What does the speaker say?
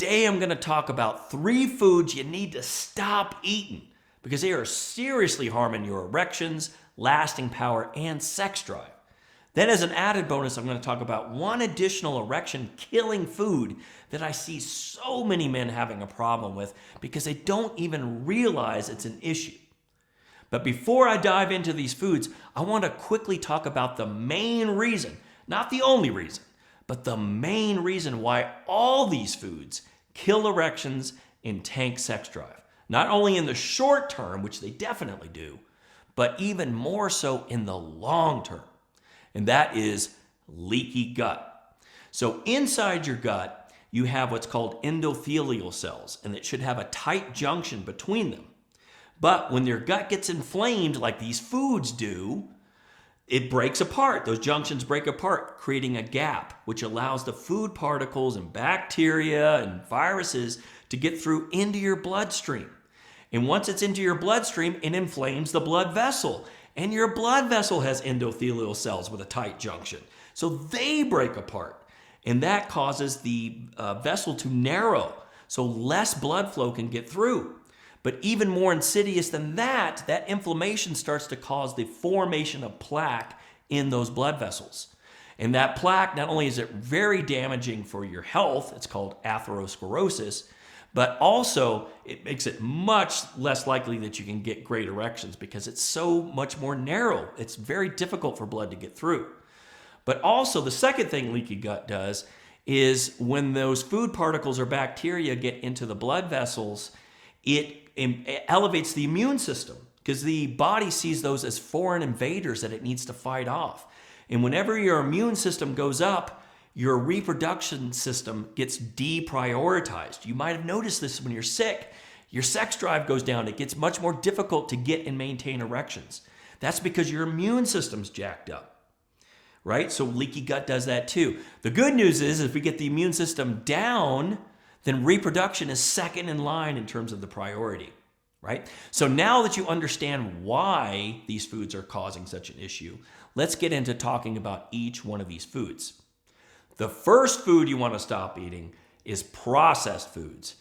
today I'm going to talk about 3 foods you need to stop eating because they are seriously harming your erections, lasting power, and sex drive. Then as an added bonus, I'm going to talk about 1 additional erection-killing food that I see so many men having a problem with because they don't even realize it's an issue. But before I dive into these foods, I want to quickly talk about the main reason, not the only reason, but the main reason why all these foods kill erections and tank sex drive. Not only in the short term, which they definitely do, but even more so in the long term. And that is leaky gut. So inside your gut, you have what's called endothelial cells, and it should have a tight junction between them. But when your gut gets inflamed like these foods do, it breaks apart. Those junctions break apart, creating a gap, which allows the food particles and bacteria and viruses to get through into your bloodstream. And once it's into your bloodstream, it inflames the blood vessel. And your blood vessel has endothelial cells with a tight junction. So they break apart. And that causes the vessel to narrow, so less blood flow can get through. But even more insidious than that, that inflammation starts to cause the formation of plaque in those blood vessels. And that plaque, not only is it very damaging for your health, it's called atherosclerosis, but also it makes it much less likely that you can get great erections because it's so much more narrow. It's very difficult for blood to get through. But also the second thing leaky gut does is when those food particles or bacteria get into the blood vessels, it elevates the immune system because the body sees those as foreign invaders that it needs to fight off. And whenever your immune system goes up, your reproduction system gets deprioritized. You might have noticed this when you're sick. Your sex drive goes down. It gets much more difficult to get and maintain erections. That's because your immune system's jacked up, right? So leaky gut does that too. The good news is if we get the immune system down, then reproduction is second in line in terms of the priority, right? So now that you understand why these foods are causing such an issue, let's get into talking about each one of these foods. The first food you want to stop eating is processed foods.